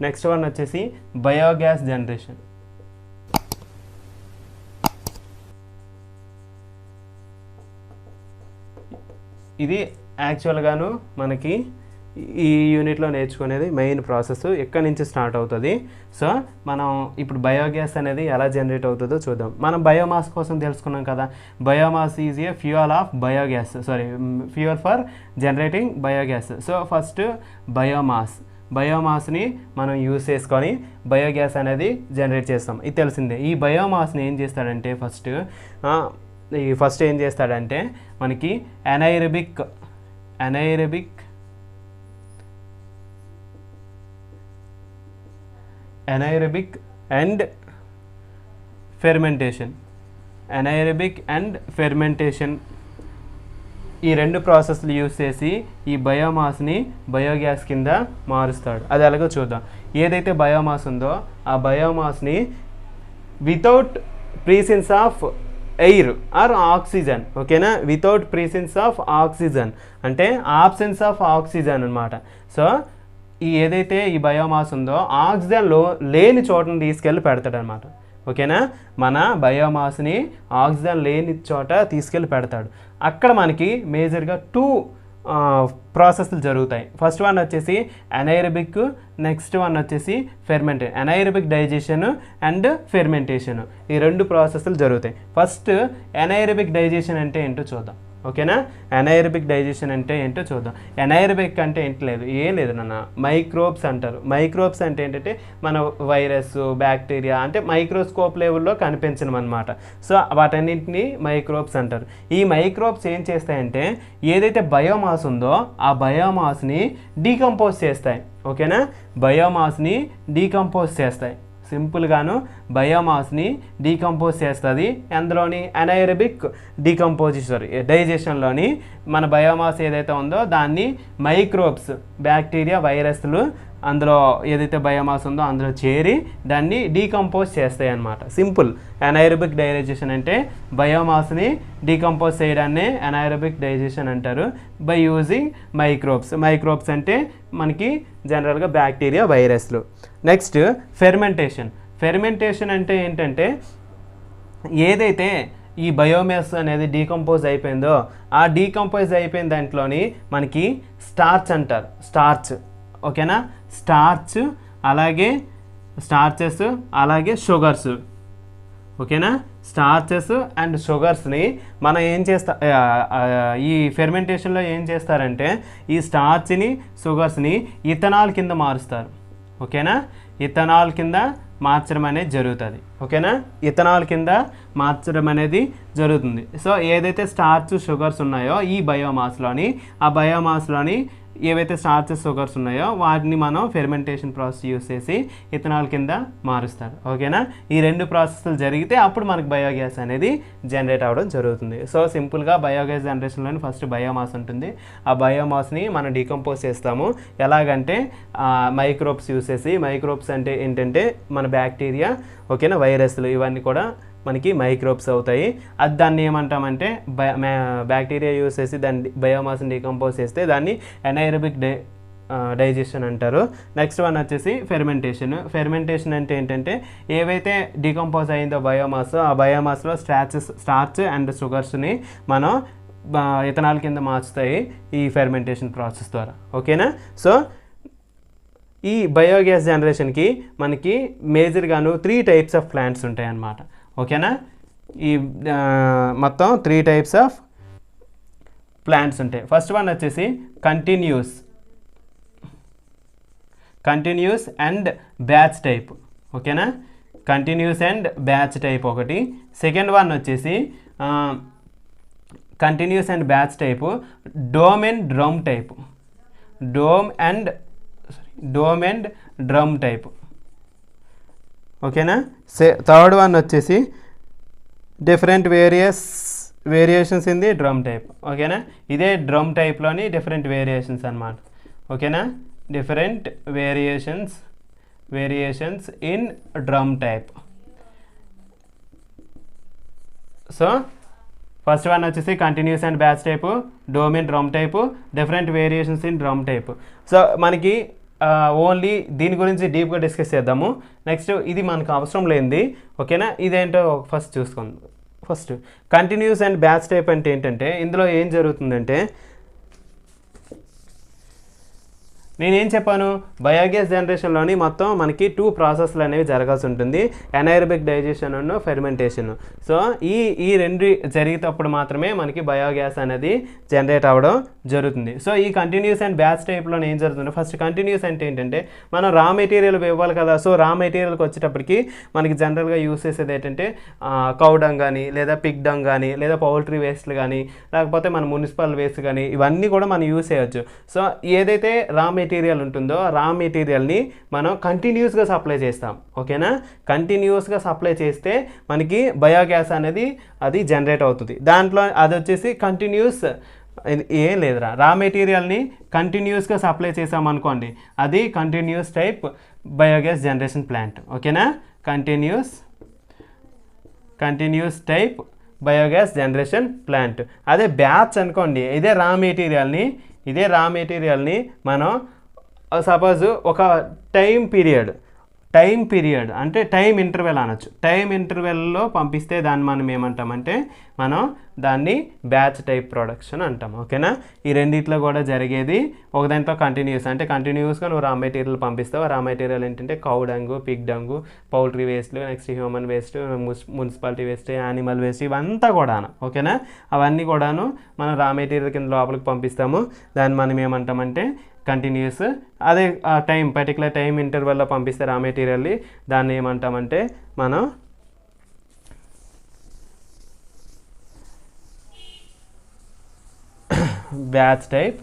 Next one వచ్చేసి biogas generation. ఇది యాక్చువల్గాను మనకి ఈ యూనిట్లో నేర్చుకునేది మెయిన్ ప్రాసెస్ ఎక్కడి నుంచి స్టార్ట్ అవుతుంది. సో మనం ఇప్పుడు బయోగ్యాస్ అనేది ఎలా జనరేట్ అవుతుందో చూద్దాం. మనం బయోమాస్ కోసం తెలుసుకున్నాం కదా, biomass is a fuel of biogas, fuel for generating biogas. So first బయోమాస్ని మనం యూస్ చేసుకొని బయోగ్యాస్ అనేది జనరేట్ చేస్తాం, ఇది తెలిసిందే. ఈ బయోమాస్ని ఏం చేస్తాడంటే ఫస్ట్ ఏం చేస్తాడంటే మనకి ఎనైరబిక్ అండ్ ఫెర్మెంటేషన్ ఈ రెండు ప్రాసెస్లు యూస్ చేసి ఈ బయోమాస్ని బయోగ్యాస్ కింద మారుస్తాడు. అది ఎలాగో చూద్దాం. ఏదైతే బయోమాస్ ఉందో ఆ బయోమాస్ని without presence of air or oxygen, ఓకేనా, వితౌట్ ప్రీసెన్స్ ఆఫ్ ఆక్సిజన్ అంటే ఆబ్సెన్స్ ఆఫ్ ఆక్సిజన్ అనమాట. సో ఏదైతే ఈ బయోమాస్ ఉందో ఆక్సిజన్ లేని చోటను తీసుకెళ్ళి పెడతాడు అనమాట, ఓకేనా. మన బయోమాస్ని ఆక్సిజన్ లేని చోట తీసుకెళ్ళి పెడతాడు. అక్కడ మనకి మేజర్గా 2 ప్రాసెస్లు జరుగుతాయి. ఫస్ట్ వన్ వచ్చేసి అనైరబిక్, నెక్స్ట్ వన్ వచ్చేసి ఫెర్మెంటేషన్. అనైరబిక్ డైజెషన్ అండ్ ఫెర్మెంటేషన్ ఈ 2 ప్రాసెస్లు జరుగుతాయి. ఫస్ట్ అనైరబిక్ డైజెషన్ అంటే ఏంటో చూద్దాం, ఓకేనా. అనైరబిక్ డైజెషన్ అంటే ఏంటో చూద్దాం. అనైరబిక్ అంటే ఏం లేదు నాన్న, మైక్రోబ్స్ అంటారు. మైక్రోబ్స్ అంటే ఏంటంటే మన వైరస్, బ్యాక్టీరియా అంటే మైక్రోస్కోప్ లెవెల్లో కనిపించడం అనమాట. సో వాటన్నింటినీ మైక్రోబ్స్ అంటారు. ఈ మైక్రోబ్స్ ఏం చేస్తాయంటే ఏదైతే బయోమాస్ ఉందో ఆ బయోమాస్ని డీకంపోజ్ చేస్తాయి, ఓకేనా. బయోమాస్ని డీకంపోజ్ చేస్తాయి, సింపుల్గాను బయోమాస్ని డీకంపోజ్ చేస్తుంది. అందులోని అనైరబిక్ డైజెషన్లోని మన బయోమాస్ ఏదైతే ఉందో దాన్ని మైక్రోబ్స్, బ్యాక్టీరియా, వైరస్లు అందులో ఏదైతే బయోమాస్ ఉందో అందులో చేరి దాన్ని డీకంపోజ్ చేస్తాయి అన్నమాట. సింపుల్. అనైరబిక్ డైజెషన్ అంటే బయోమాస్ని డీకంపోజ్ చేయడాన్ని అనైరబిక్ డైజెషన్ అంటారు బై యూజింగ్ మైక్రోబ్స్ అంటే మనకి జనరల్గా బ్యాక్టీరియా, వైరస్లు. నెక్స్ట్ ఫెర్మెంటేషన్ అంటే ఏంటంటే ఏదైతే ఈ బయోమాస్ అనేది డీకంపోజ్ అయిపోయిందో ఆ డీకంపోజ్ అయిపోయిన దాంట్లోని మనకి స్టార్చ్ అంటారు, ఓకేనా. అలాగే షుగర్స్, ఓకేనా. స్టార్చెస్ అండ్ షుగర్స్ని మనం ఏం ఈ ఫెర్మెంటేషన్లో ఏం చేస్తారంటే ఈ స్టార్చ్ని, షుగర్స్ని ఇథనాల్ కింద మారుస్తారు, ఓకేనా. ఇథనాల్ కింద మార్చడం అనేది జరుగుతుంది, ఓకేనా. ఇథనాల్ కింద మార్చడం అనేది జరుగుతుంది. సో ఏదైతే స్టార్చ్, షుగర్స్ ఉన్నాయో ఈ బయోమాస్లోని ఏవైతే స్టార్చెస్, షుగర్స్ ఉన్నాయో వాటిని మనం ఫెర్మెంటేషన్ ప్రాసెస్ యూస్ చేసి ఇథనాల్ కింద మారుస్తారు, ఓకేనా. ఈ 2 ప్రాసెస్లు జరిగితే అప్పుడు మనకు బయోగ్యాస్ అనేది జనరేట్ అవ్వడం జరుగుతుంది. సో సింపుల్గా బయోగ్యాస్ జనరేషన్లోని ఫస్ట్ బయోమాస్ ఉంటుంది. ఆ బయోమాస్ని మనం డీకంపోజ్ చేస్తాము. ఎలాగంటే మైక్రోబ్స్ యూస్ చేసి. మైక్రోబ్స్ అంటే ఏంటంటే మన బ్యాక్టీరియా, ఓకేనా, వైరస్లు ఇవన్నీ కూడా మనకి మైక్రోబ్స్ అవుతాయి. అది దాన్ని ఏమంటామంటే బ్యాక్టీరియా యూస్ చేసి దాన్ని బయోమాస్ని డీకంపోజ్ చేస్తే దాన్ని ఎనైరబిక్ డైజెషన్ అంటారు. నెక్స్ట్ వన్ వచ్చేసి ఫెర్మెంటేషన్ అంటే ఏంటంటే ఏవైతే డీకంపోజ్ అయిందో బయోమాస్ ఆ బయోమాస్లో స్టార్చ్ అండ్ షుగర్స్ని మనం ఇథనాల్ కింద మార్చుతాయి ఈ ఫెర్మెంటేషన్ ప్రాసెస్ ద్వారా, ఓకేనా. సో ఈ బయోగ్యాస్ జనరేషన్కి మనకి మేజర్గాను 3 టైప్స్ ఆఫ్ ప్లాంట్స్ ఉంటాయి అన్నమాట, ఓకేనా. ఈ మొత్తం 3 టైప్స్ ఆఫ్ ప్లాంట్స్ ఉంటాయి. ఫస్ట్ వన్ వచ్చేసి కంటిన్యూస్ అండ్ బ్యాచ్ టైప్, ఓకేనా. కంటిన్యూస్ అండ్ బ్యాచ్ టైప్ ఒకటి. సెకండ్ వన్ వచ్చేసి continuous and batch type dome and drum type, ఓకేనా. థర్డ్ వన్ వచ్చేసి different variations in the drum type, ఓకేనా. ఇదే drum టైప్లోని డిఫరెంట్ వేరియేషన్స్ అన్నమాట, ఓకేనా. Different variations in drum type. So first one వచ్చేసి continuous and batch type, dome and drum type, different variations in drum type. So మనకి only దీని గురించి డీప్గా డిస్కస్ చేద్దాము. నెక్స్ట్ ఇది మనకు అవసరం లేనిది, ఓకేనా. ఇదేంటో ఫస్ట్ చూసుకోండి. First continuous and batch type అంటే ఏంటంటే ఇందులో ఏం జరుగుతుందంటే నేనేం చెప్పాను, బయోగ్యాస్ జనరేషన్లోని మొత్తం మనకి 2 ప్రాసెస్లు అనేవి జరగాల్సి ఉంటుంది, anaerobic digestion and fermentation. So ఈ రెండు జరిగేటప్పుడు మాత్రమే మనకి బయోగ్యాస్ అనేది జనరేట్ అవ్వడం జరుగుతుంది. సో ఈ కంటిన్యూస్ అండ్ బ్యాచ్ టైప్లో ఏం జరుగుతుంది, ఫస్ట్ కంటిన్యూస్ అంటే ఏంటంటే మనం రా మెటీరియల్ ఇవ్వాలి కదా. సో రా మెటీరియల్కి వచ్చేటప్పటికి మనకి జనరల్గా యూస్ చేసేది ఏంటంటే కౌ డంగ్ కానీ, లేదా పిగ్ డంగ్ కానీ, లేదా పౌల్ట్రీ వేస్ట్లు కానీ, లేకపోతే మన మున్సిపల్ వేస్ట్ కానీ, ఇవన్నీ కూడా మనం యూస్ చేయొచ్చు. సో ఏదైతే రా మెటీరియల్ ఉంటుందో రా మెటీరియల్ని మనం కంటిన్యూస్గా సప్లై చేస్తాం, ఓకేనా. కంటిన్యూస్గా సప్లై చేస్తే మనకి బయోగ్యాస్ అనేది అది జనరేట్ అవుతుంది. దాంట్లో అది వచ్చేసి కంటిన్యూస్ ఏం లేదురా, రా మెటీరియల్ని కంటిన్యూస్గా సప్లై చేసామనుకోండి, అది continuous type biogas generation plant, ఓకేనా. Continuous type biogas generation plant. అదే బ్యాచ్ అనుకోండి, ఇదే రా మెటీరియల్ని మనం సపోజ్ ఒక టైం పీరియడ్ అంటే టైం ఇంటర్వెల్ అనొచ్చు, టైం ఇంటర్వెల్లో పంపిస్తే దాన్ని మనం ఏమంటామంటే మనం దాన్ని బ్యాచ్ టైప్ ప్రొడక్షన్ అంటాం, ఓకేనా. ఈ రెండిట్లో కూడా జరిగేది ఒక దాంట్లో కంటిన్యూస్ అంటే కంటిన్యూస్గా నువ్వు రా మెటీరియల్ పంపిస్తావు. రా మెటీరియల్ ఏంటంటే cow dung, pig dung, poultry వేస్ట్లు, next human waste, municipality waste, animal waste, ఇవంతా కూడాను, ఓకేనా. అవన్నీ కూడాను మనం రా మెటీరియల్ కింద లోపలికి పంపిస్తాము. దాన్ని మనం ఏమంటామంటే కంటిన్యూస్. అదే పర్టికులర్ టైం ఇంటర్వెల్లో పంపిస్తే రా మెటీరియల్ని దాన్ని ఏమంటామంటే మనం batch type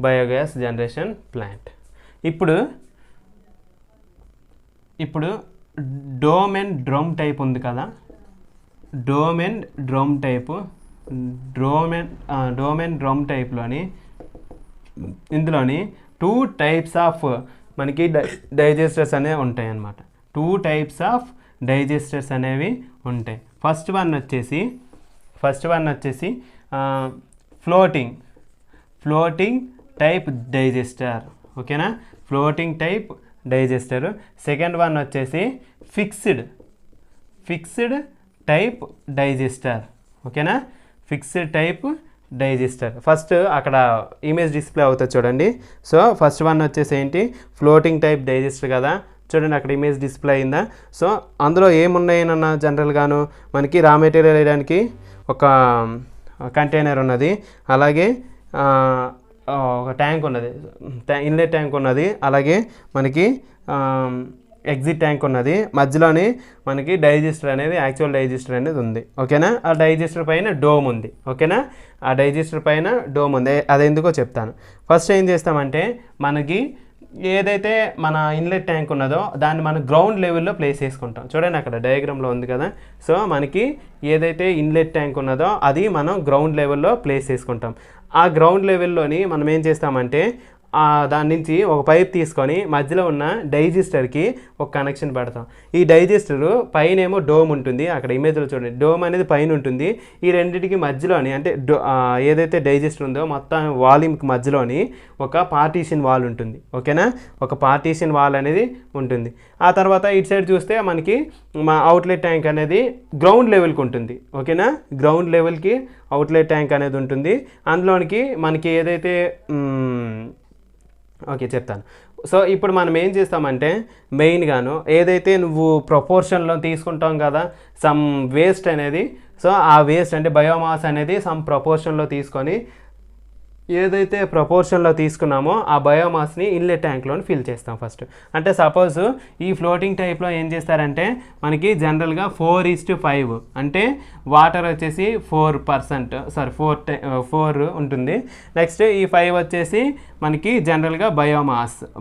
biogas generation plant. ఇప్పుడు డోమ్ అండ్ డ్రమ్ టైప్ ఉంది కదా, డోమ్ అండ్ డ్రమ్ టైప్లోని ఇందులోని 2 టైప్స్ ఆఫ్ మనకి డైజెస్టర్స్ అనేవి ఉంటాయి అన్నమాట. 2 టైప్స్ ఆఫ్ డైజెస్టర్స్ అనేవి ఉంటాయి. ఫస్ట్ వన్ వచ్చేసి ఫ్లోటింగ్ టైప్ డైజెస్టర్, ఓకేనా. Floating type digester. Second one వచ్చేసి ఫిక్స్డ్ టైప్ డైజెస్టర్, ఓకేనా. Fixed type digester. ఫస్ట్ అక్కడ ఇమేజ్ డిస్ప్లే అవుతుంది చూడండి. సో ఫస్ట్ వన్ వచ్చేసి ఏంటి, ఫ్లోటింగ్ టైప్ డైజెస్టర్ కదా, చూడండి అక్కడ ఇమేజ్ డిస్ప్లే అయిందా. సో అందులో ఏమున్నాయనన్నా జనరల్గాను మనకి రా మెటీరియల్ వేయడానికి ఒక కంటైనర్ ఉన్నది, అలాగే ఒక ట్యాంక్ ఉన్నది, ఇన్లెట్ ట్యాంక్ ఉన్నది, అలాగే మనకి ఎగ్జిట్ ట్యాంక్ ఉన్నది, మధ్యలోని మనకి యాక్చువల్ డైజెస్టర్ అనేది ఉంది, ఓకేనా. ఆ డైజెస్టర్ పైన డోమ్ ఉంది, ఓకేనా. ఆ డైజెస్టర్ పైన డోమ్ ఉంది, అది ఎందుకో చెప్తాను. ఫస్ట్ ఏం చేస్తామంటే మనకి ఏదైతే మన ఇన్లెట్ ట్యాంక్ ఉన్నదో దాన్ని మనం గ్రౌండ్ లెవెల్లో ప్లేస్ చేసుకుంటాం. చూడండి అక్కడ డయాగ్రామ్లో ఉంది కదా. సో మనకి ఏదైతే ఇన్లెట్ ట్యాంక్ ఉన్నదో అది మనం గ్రౌండ్ లెవెల్లో ప్లేస్ చేసుకుంటాం. ఆ గ్రౌండ్ లెవెల్లోని మనం ఏం చేస్తామంటే దాని నుంచి ఒక పైప్ తీసుకొని మధ్యలో ఉన్న డైజెస్టర్కి ఒక కనెక్షన్ పెడతాం. ఈ డైజెస్టర్ పైన ఏమో డోమ్ ఉంటుంది, అక్కడ ఇమేజ్లో చూడండి డోమ్ అనేది పైన ఉంటుంది. ఈ రెండింటికి మధ్యలోని అంటే ఏదైతే డైజెస్టర్ ఉందో మొత్తం వాల్యూమ్కి మధ్యలోని ఒక పార్టీషన్ వాల్ ఉంటుంది, ఓకేనా. ఒక పార్టీషన్ వాల్ అనేది ఉంటుంది. ఆ తర్వాత ఇటు సైడ్ చూస్తే మనకి మా అవుట్లెట్ ట్యాంక్ అనేది గ్రౌండ్ లెవెల్కి ఉంటుంది, ఓకేనా. గ్రౌండ్ లెవెల్కి అవుట్లెట్ ట్యాంక్ అనేది ఉంటుంది. అందులోనికి మనకి ఏదైతే ఓకే చెప్తాను. సో ఇప్పుడు మనం ఏం చేస్తామంటే మెయిన్గాను ఏదైతే నువ్వు ప్రపోర్షన్లో తీసుకుంటాం కదా సమ్ వేస్ట్ అనేది, సో ఆ వేస్ట్ అంటే బయోమాస్ అనేది సమ్ ప్రపోర్షన్లో తీసుకొని ఏదైతే ప్రపోర్షన్లో తీసుకున్నామో ఆ బయోమాస్ని ఇన్లెట్ ట్యాంక్లోని ఫిల్ చేస్తాం ఫస్ట్. అంటే సపోజ్ ఈ ఫ్లోటింగ్ టైప్లో ఏం చేస్తారంటే మనకి జనరల్గా 4:5 అంటే వాటర్ వచ్చేసి 4% ఉంటుంది. నెక్స్ట్ ఈ 5 వచ్చేసి మనకి జనరల్గా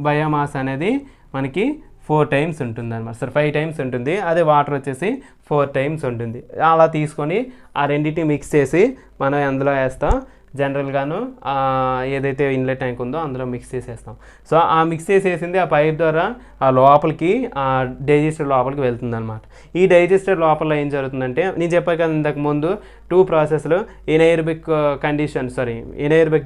బయోమాస్ అనేది మనకి 4 టైమ్స్ ఉంటుంది అనమాట. 5 టైమ్స్ ఉంటుంది. అదే వాటర్ వచ్చేసి 4 టైమ్స్ ఉంటుంది. అలా తీసుకొని ఆ రెండింటిని మిక్స్ చేసి మనం అందులో వేస్తాం. జనరల్గాను ఏదైతే ఇన్లెట్ ట్యాంక్ ఉందో అందులో మిక్స్ చేసేస్తాం. సో ఆ మిక్స్ చేసేసింది ఆ పైప్ ద్వారా ఆ లోపలికి ఆ డైజెస్టర్ లోపలికి వెళ్తుంది అనమాట. ఈ డైజెస్టర్ లోపల ఏం జరుగుతుందంటే నేను చెప్పాను కదా ఇంతకు ముందు 2 ప్రాసెస్లు ఎనైర్బిక్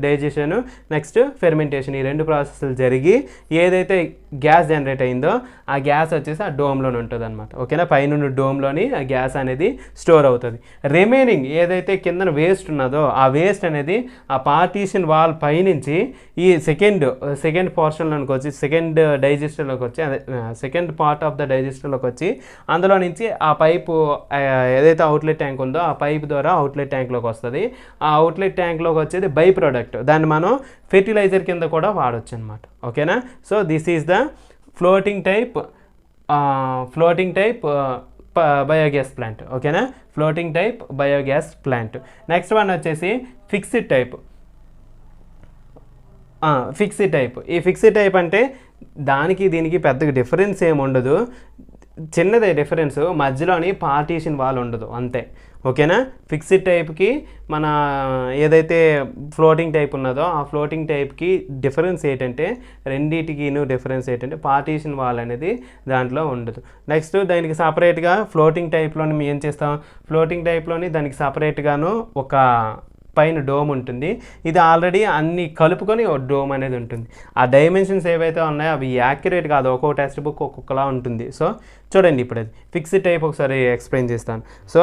డైజెషన్ నెక్స్ట్ ఫెర్మెంటేషన్, ఈ 2 ప్రాసెస్లు జరిగి ఏదైతే గ్యాస్ జనరేట్ అయిందో ఆ గ్యాస్ వచ్చేసి ఆ డోమ్లోనే ఉంటుంది అనమాట. ఓకేనా, పైన డోమ్లోని ఆ గ్యాస్ అనేది స్టోర్ అవుతుంది. రిమైనింగ్ ఏదైతే కింద వేస్ట్ ఉన్నదో ఆ వేస్ట్ అనేది ఆ పార్టీషన్ వాల్ పైనుంచి ఈ సెకండ్ పోర్షన్లోకి వచ్చి సెకండ్ డైజెస్టర్లోకి వచ్చి అదే సెకండ్ పార్ట్ ఆఫ్ ద డైజెస్టర్లోకి వచ్చి అందులో నుంచి ఆ పైపు ఏదైతే అవుట్లెట్ ట్యాంక్ ఉందో ఆ పైప్ ద్వారా అవుట్లెట్ ట్యాంక్లోకి వస్తుంది. ఆ అవుట్లెట్ ట్యాంక్లోకి వచ్చేది బై ప్రోడక్ట్, దాన్ని మనం ఫెర్టిలైజర్ కింద కూడా వాడచ్చు అనమాట. ఓకేనా, so this is the floating type biogas plant. ఓకేనా, floating type biogas plant. Next one వచ్చేసి ఫిక్స్డ్ టైప్. ఈ ఫిక్స్డ్ టైప్ అంటే దానికి దీనికి పెద్దగా డిఫరెన్స్ ఏమి ఉండదు, చిన్నదే డిఫరెన్స్, మధ్యలోని పార్టీషన్ వాల్ ఉండదు అంతే. ఓకేనా, ఫిక్స్డ్ టైప్కి మన ఏదైతే ఫ్లోటింగ్ టైప్ ఉన్నదో ఆ ఫ్లోటింగ్ టైప్కి డిఫరెన్స్ ఏంటంటే డిఫరెన్స్ ఏంటంటే పార్టీషన్ వాల్ అనేది దాంట్లో ఉండదు. నెక్స్ట్ దానికి సపరేట్గా ఫ్లోటింగ్ టైప్లోని మేము ఏం చేస్తాం, ఫ్లోటింగ్ టైప్లోని దానికి సపరేట్గాను ఒక పైన డోమ్ ఉంటుంది. ఇది ఆల్రెడీ అన్ని కలుపుకొని ఒక డోమ్ అనేది ఉంటుంది. ఆ డైమెన్షన్స్ ఏవైతే ఉన్నాయో అవి యాక్యురేట్ కాదు, ఒక్కొక్క టెక్స్ట్ బుక్ ఒక్కొక్కలా ఉంటుంది. సో చూడండి, ఇప్పుడు అది ఫిక్స్డ్ టైప్ ఒకసారి ఎక్స్ప్లెయిన్ చేస్తాను. సో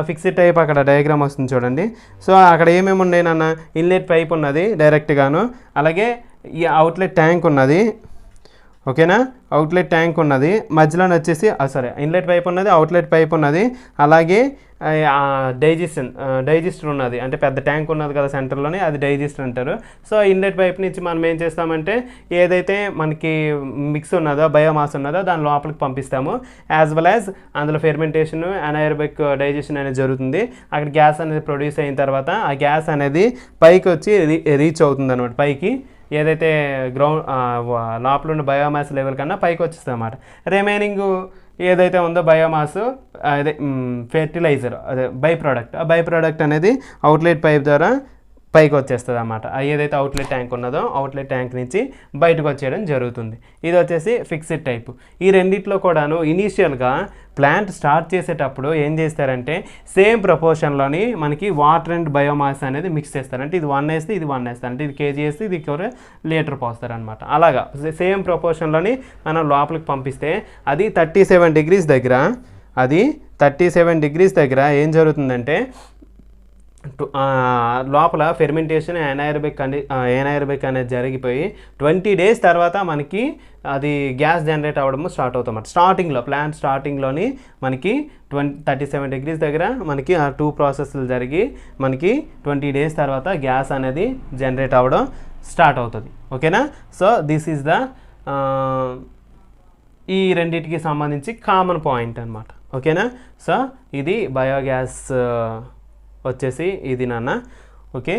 ఫిక్స్డ్ టైప్ అక్కడ డయాగ్రామ్ వస్తుంది చూడండి. సో అక్కడ ఏమేమి ఉన్నాయి నాన్న, ఇన్లెట్ పైప్ ఉన్నది డైరెక్ట్గాను, అలాగే ఈ అవుట్లెట్ ట్యాంక్ ఉన్నది. ఓకేనా, అవుట్లెట్ ట్యాంక్ ఉన్నది, మధ్యలోనే వచ్చేసి ఇన్లెట్ పైప్ ఉన్నది, అవుట్లెట్ పైప్ ఉన్నది, అలాగే డైజెస్టర్ ఉన్నది. అంటే పెద్ద ట్యాంక్ ఉన్నది కదా సెంటర్లోనే, అది డైజెస్టర్ అంటారు. సో ఇన్లెట్ పైప్ నుంచి మనం ఏం చేస్తామంటే ఏదైతే మనకి మిక్స్ ఉన్నదో బయోమాస్ ఉన్నదో దాని లోపలికి పంపిస్తాము. యాజ్ వెల్ యాజ్ అందులో ఫెర్మెంటేషన్ అనైరోబిక్ డైజెషన్ అనేది జరుగుతుంది. అక్కడ గ్యాస్ అనేది ప్రొడ్యూస్ అయిన తర్వాత ఆ గ్యాస్ అనేది పైకి వచ్చి రీచ్ అవుతుంది అనమాట. పైకి ఏదైతే లోపల ఉన్న బయోమాస్ లెవెల్ కన్నా పైకి వచ్చేస్తుంది అన్నమాట. రిమైనింగ్ ఏదైతే ఉందో బయోమాస్ అదే ఫెర్టిలైజర్ అదే బై ప్రోడక్ట్, ఆ బై ప్రోడక్ట్ అనేది అవుట్లెట్ పైప్ ద్వారా పైకి వచ్చేస్తుంది అన్నమాట. ఏదైతే అవుట్లెట్ ట్యాంక్ ఉన్నదో అవుట్లెట్ ట్యాంక్ నుంచి బయటకు వచ్చేయడం జరుగుతుంది. ఇది వచ్చేసి ఫిక్స్డ్ టైప్. ఈ రెండిట్లో కూడాను ఇనీషియల్గా ప్లాంట్ స్టార్ట్ చేసేటప్పుడు ఏం చేస్తారంటే సేమ్ ప్రపోర్షన్లోని మనకి వాటర్ అండ్ బయోమాస్ అనేది మిక్స్ చేస్తారు. అంటే ఇది 1 వేస్తే ఇది 1 వేస్తారు, అంటే ఇది కేజీ వేస్తే ఇది లీటర్ పోస్తారనమాట. అలాగా సేమ్ ప్రపోర్షన్లోని మనం లోపలికి పంపిస్తే అది 37 డిగ్రీస్ దగ్గర ఏం జరుగుతుందంటే లోపల ఫెర్మెంటేషన్ ఎనైరోబిక్ అనేది జరిగిపోయి 20 డేస్ తర్వాత మనకి అది గ్యాస్ జనరేట్ అవ్వడము స్టార్ట్ అవుతామన్నమాట. స్టార్టింగ్లో ప్లాంట్ స్టార్టింగ్లోని మనకి 37 డిగ్రీస్ దగ్గర మనకి ఆ 2 ప్రాసెస్లు జరిగి మనకి 20 డేస్ తర్వాత గ్యాస్ అనేది జనరేట్ అవ్వడం స్టార్ట్ అవుతుంది. ఓకేనా, సో దిస్ ఈజ్ ద ఈ రెండింటికి సంబంధించి కామన్ పాయింట్ అనమాట. ఓకేనా, సో ఇది బయోగ్యాస్ వచ్చేసి ఇది నాన్న. ఓకే,